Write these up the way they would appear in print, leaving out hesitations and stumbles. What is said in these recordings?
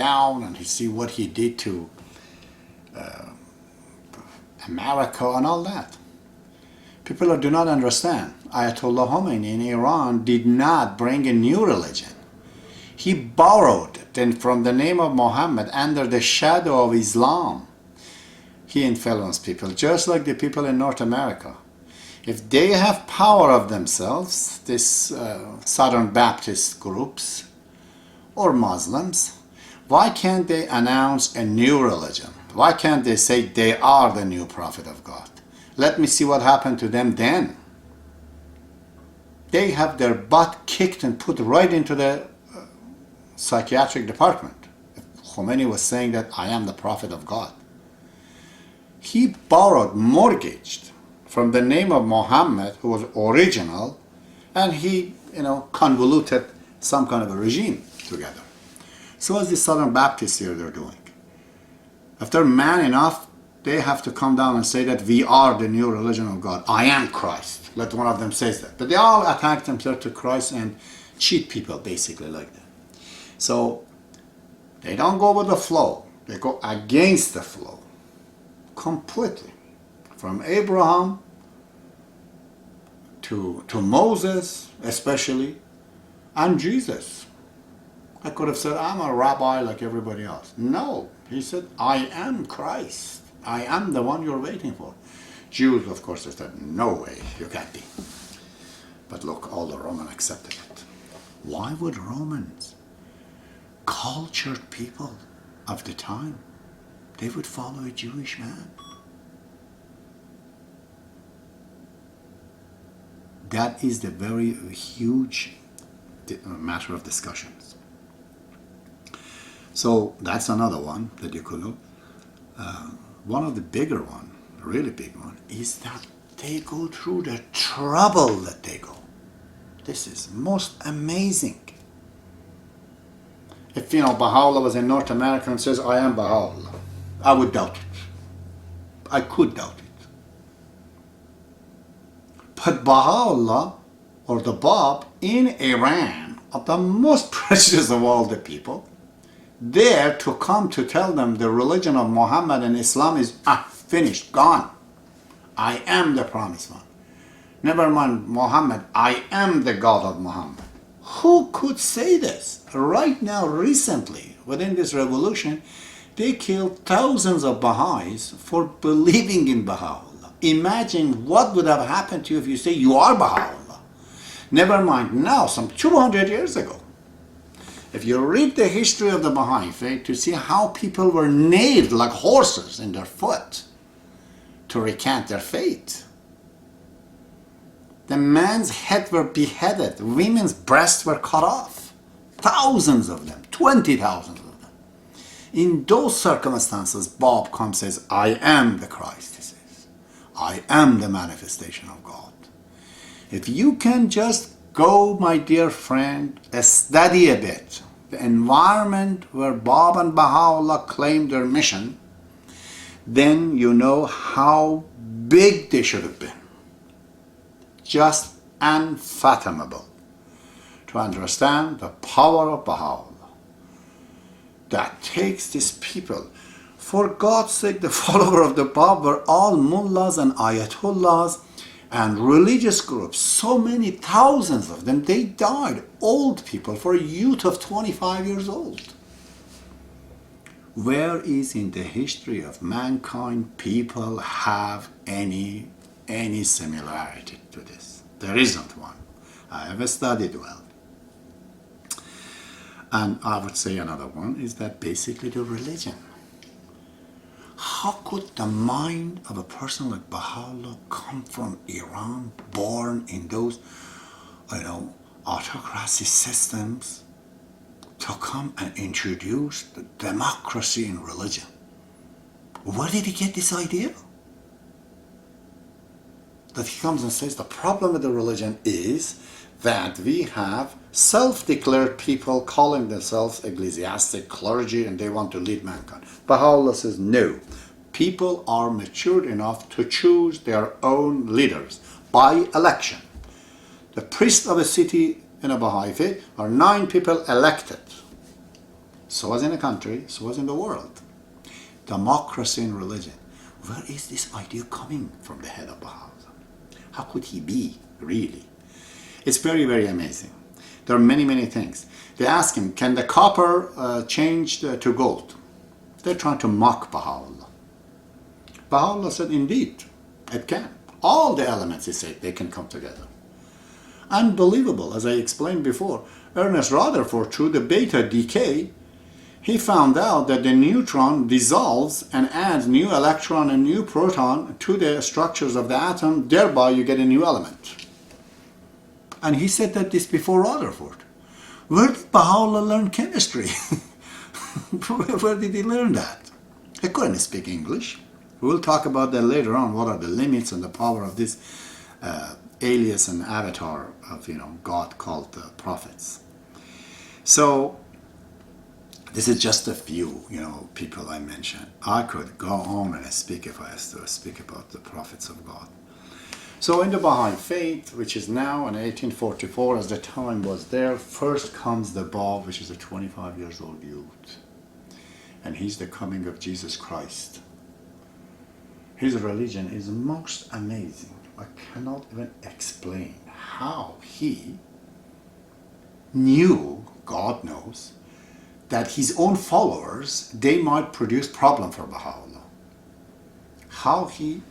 down, and you see what he did to America and all that. People do not understand. Ayatollah Khomeini in Iran did not bring a new religion. He borrowed then from the name of Muhammad under the shadow of Islam. He influenced people, just like the people in North America. If they have power of themselves, this Southern Baptist groups or Muslims, why can't they announce a new religion? Why can't they say they are the new prophet of God? Let me see what happened to them then. They have their butt kicked and put right into the psychiatric department. Khomeini was saying that I am the prophet of God. He borrowed, mortgaged from the name of Muhammad, who was original, and he, convoluted some kind of a regime together. So as the Southern Baptists here they're doing. If they're man enough, they have to come down and say that we are the new religion of God. I am Christ. Let one of them say that. But they all attack themselves to Christ and cheat people basically like that. So they don't go with the flow. They go against the flow. Completely. From Abraham to Moses especially, and Jesus. I could have said, I'm a rabbi like everybody else. No, he said, I am Christ. I am the one you're waiting for. Jews, of course, they said, no way, you can't be. But look, all the Romans accepted it. Why would Romans, cultured people of the time, they would follow a Jewish man? That is the very huge matter of discussions. So that's another one that you could look. One of the bigger one, really big one, is that they go through the trouble that they go. This is most amazing. If Baha'u'llah was in North America and says, I am Baha'u'llah, I would doubt it. I could doubt it. But Baha'u'llah, or the Bab, in Iran, are the most precious of all the people, there to come to tell them the religion of Muhammad and Islam is finished, gone. I am the promised one. Never mind Muhammad, I am the God of Muhammad. Who could say this? Right now, recently, within this revolution, they killed thousands of Baha'is for believing in Baha'u'llah. Imagine what would have happened to you if you say you are Baha'u'llah. Never mind now, some 200 years ago. If you read the history of the Baha'i faith, to see how people were nailed like horses in their foot to recant their faith. The man's head were beheaded, women's breasts were cut off. Thousands of them, 20,000 of them. In those circumstances, Bob comes and says, I am the Christ, he says. I am the manifestation of God. If you can just go, my dear friend, study a bit the environment where Bab and Baha'u'llah claimed their mission, then you know how big they should have been. Just unfathomable to understand the power of Baha'u'llah that takes these people. For God's sake, the follower of the Bab were all mullahs and ayatollahs and religious groups, so many thousands of them, they died, old people, for a youth of 25 years old. Where is in the history of mankind people have any similarity to this? There isn't one. I have studied well. And I would say another one is that basically the religion. How could the mind of a person like Baha'u'llah come from Iran, born in those, autocracy systems, to come and introduce the democracy in religion? Where did he get this idea? That he comes and says the problem with the religion is that we have self-declared people calling themselves ecclesiastic clergy and they want to lead mankind. Baha'u'llah says no. People are matured enough to choose their own leaders by election. The priest of a city in a Baha'i faith are 9 people elected. So was in a country, so was in the world. Democracy in religion. Where is this idea coming from the head of Baha'u'llah? How could he be, really? It's very, very amazing. There are many, many things. They ask him, can the copper change to gold? They're trying to mock Baha'u'llah. Baha'u'llah said, indeed, it can. All the elements, he said, they can come together. Unbelievable, as I explained before. Ernest Rutherford, through the beta decay, he found out that the neutron dissolves and adds new electron and new proton to the structures of the atom, thereby you get a new element. And he said that this before Rutherford. Where did Baha'u'llah learn chemistry? Where did he learn that? He couldn't speak English. We'll talk about that later on, what are the limits and the power of this alias and avatar of, God called prophets. So, this is just a few, people I mentioned. I could go on and speak if I was to speak about the prophets of God. So in the Baha'i faith, which is now in 1844, as the time was there, first comes the Bab, which is a 25 years old youth. And he's the coming of Jesus Christ. His religion is most amazing. I cannot even explain how he knew, God knows, that his own followers, they might produce problem for Baha'u'llah. How he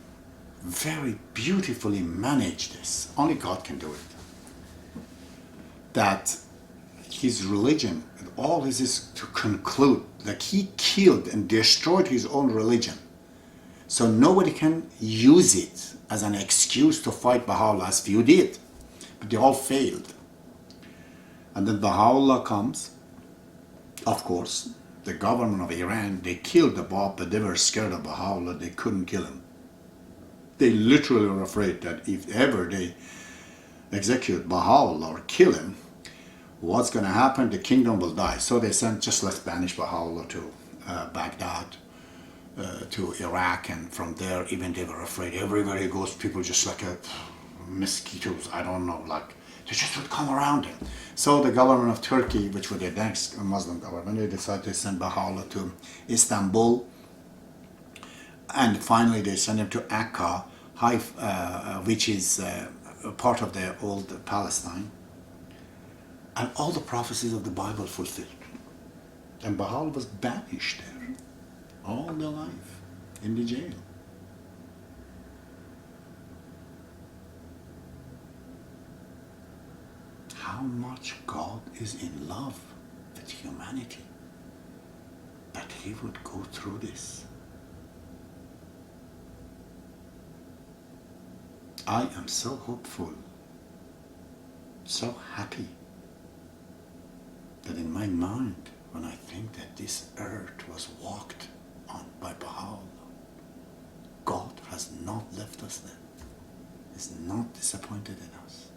very beautifully managed this. Only God can do it. That his religion, all this is to conclude that he killed and destroyed his own religion. So nobody can use it as an excuse to fight Baha'u'llah, as few did. But they all failed. And then Baha'u'llah comes. Of course, the government of Iran, they killed the Bab, but they were scared of Baha'u'llah. They couldn't kill him. They literally were afraid that if ever they execute Baha'u'llah or kill him, what's going to happen? The kingdom will die. So they said, just let's banish Baha'u'llah to Baghdad, to Iraq, and from there, even they were afraid. Everywhere he goes, people just like mosquitoes, I don't know, like they just would come around him. So the government of Turkey, which was the next Muslim government, they decided to send Baha'u'llah to Istanbul. And finally they sent him to Akka, which is part of the old Palestine. And all the prophecies of the Bible fulfilled. And Baha'u'llah was banished there all their life in the jail. How much God is in love with humanity that he would go through this. I am so hopeful, so happy that in my mind, when I think that this earth was walked on by Baha'u'llah, God has not left us there. He's not disappointed in us.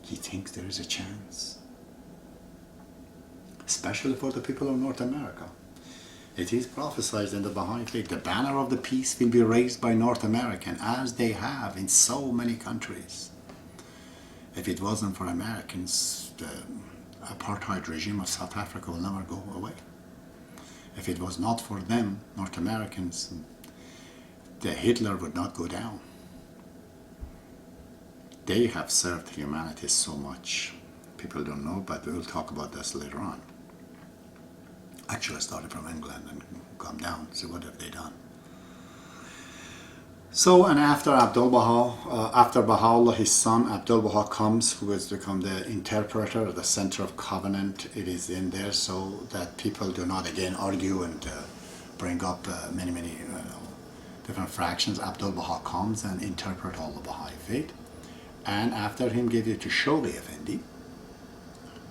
He thinks there is a chance, especially for the people of North America. It is prophesied in the Baha'i faith, the banner of the peace will be raised by North Americans, as they have in so many countries. If it wasn't for Americans, the apartheid regime of South Africa will never go away. If it was not for them, North Americans, the Hitler would not go down. They have served humanity so much. People don't know, but we'll talk about this later on. Actually, I started from England and come down, so what have they done? So, and after after Baha'u'llah, his son Abdul Baha comes, who has become the interpreter, the center of covenant. It is in there so that people do not again argue and bring up many different fractions. Abdul Baha comes and interpret all the Baha'i faith. And after him gave it to Shoghi Effendi,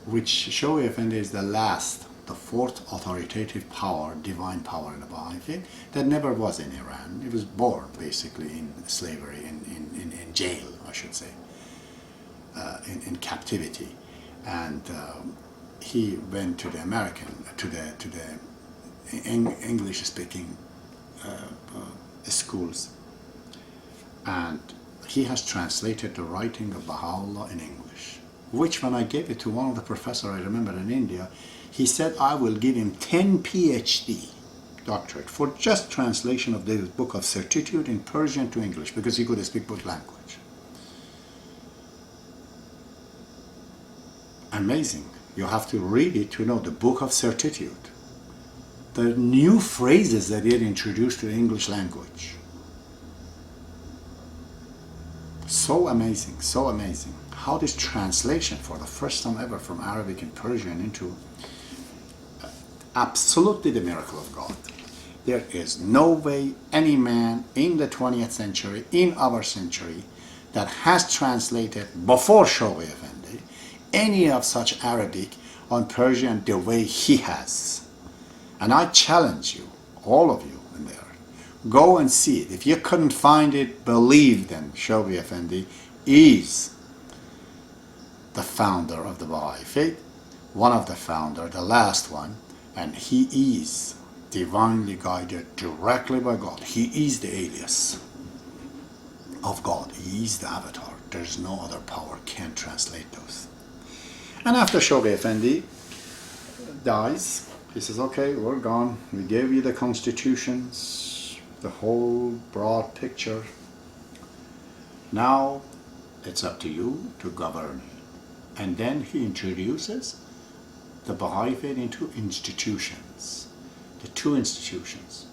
which Shoghi Effendi is the fourth authoritative power, divine power in the Baha'i faith, that never was in Iran. It was born basically in slavery, in jail, I should say, in captivity. And he went to the English-speaking schools, and he has translated the writing of Baha'u'llah in English, which when I gave it to one of the professors, I remember in India, He said I will give him 10 PhD doctorate for just translation of the Book of Certitude in Persian to English, because he could speak both language. Amazing. You have to read it to know the Book of Certitude. The new phrases that it introduced to the English language. So amazing, so amazing. How this translation for the first time ever from Arabic and Persian into absolutely the miracle of God. There is no way any man in the 20th century, in our century, that has translated before Shoghi Effendi any of such Arabic on Persian the way he has. And I challenge you, all of you in there, go and see it. If you couldn't find it, believe them. Shoghi Effendi is the founder of the Baha'i faith, one of the founder, the last one, and he is divinely guided directly by God. He is the alias of God. He is the avatar. There's no other power can translate those. And after Shoghi Effendi dies, he says, okay, we're gone. We gave you the constitutions, the whole broad picture. Now it's up to you to govern. And then he introduces the Baha'i faith into institutions. The two institutions.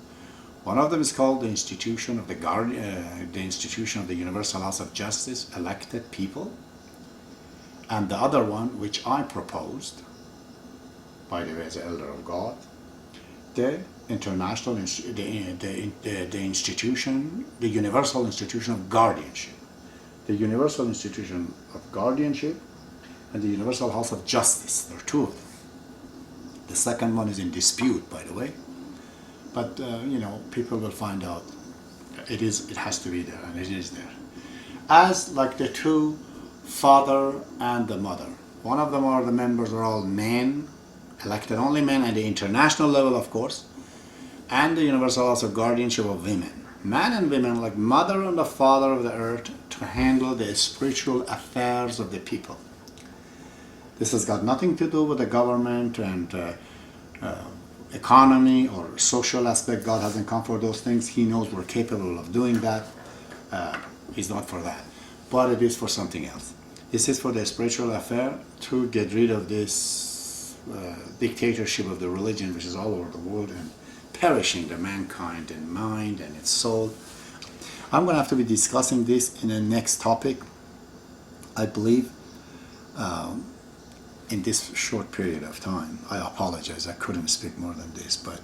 One of them is called the institution of the institution of the Universal House of Justice, elected people, and the other one, which I proposed, by the way, as an elder of God, the international, the institution, the Universal Institution of Guardianship, the Universal Institution of Guardianship, and the Universal House of Justice. There are two of them. The second one is in dispute, by the way, but people will find out. It has to be there, and it is there. As like the two, father and the mother. One of them are the members are all men, elected only men, at the international level, of course, and the Universal House of Guardianship of women. Man and women, like mother and the father of the earth, to handle the spiritual affairs of the people. This has got nothing to do with the government and economy or social aspect. God hasn't come for those things. He knows we're capable of doing that. He's not for that. But it is for something else. This is for the spiritual affair to get rid of this dictatorship of the religion, which is all over the world and perishing the mankind and mind and its soul. I'm going to have to be discussing this in the next topic, I believe. In this short period of time. I apologize, I couldn't speak more than this, but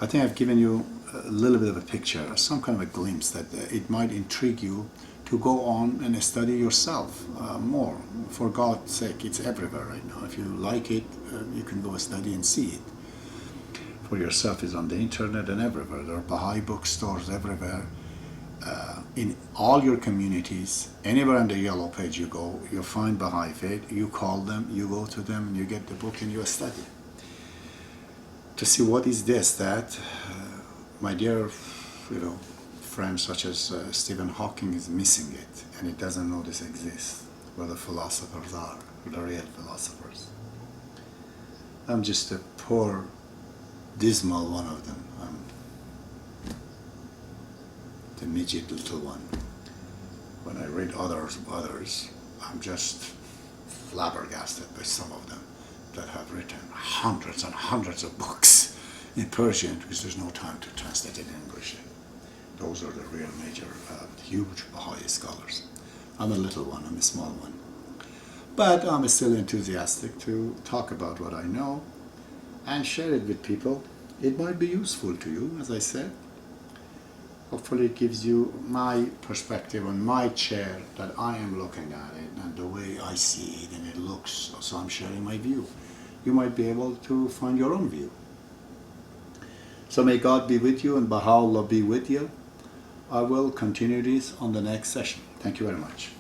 I think I've given you a little bit of a picture, some kind of a glimpse that it might intrigue you to go on and study yourself more. For God's sake, it's everywhere right now. If you like it, you can go study and see it. For yourself, it's on the internet and everywhere. There are Baha'i bookstores everywhere. In all your communities, anywhere on the yellow page you go, you'll find Baha'i faith. You call them, you go to them, and you get the book and you study. To see what is this, that, my dear, friends such as Stephen Hawking is missing it, and he doesn't know this exists, where the philosophers are, the real philosophers. I'm just a poor, dismal one of them. I'm the midget little one. When I read others, I'm just flabbergasted by some of them that have written hundreds and hundreds of books in Persian, because there's no time to translate it in English. Those are the real major, huge Baha'i scholars. I'm a little one, I'm a small one. But I'm still enthusiastic to talk about what I know and share it with people. It might be useful to you, as I said. Hopefully it gives you my perspective on my chair, that I am looking at it and the way I see it and it looks, so I'm sharing my view. You might be able to find your own view. So may God be with you and Baha'u'llah be with you. I will continue this on the next session. Thank you very much.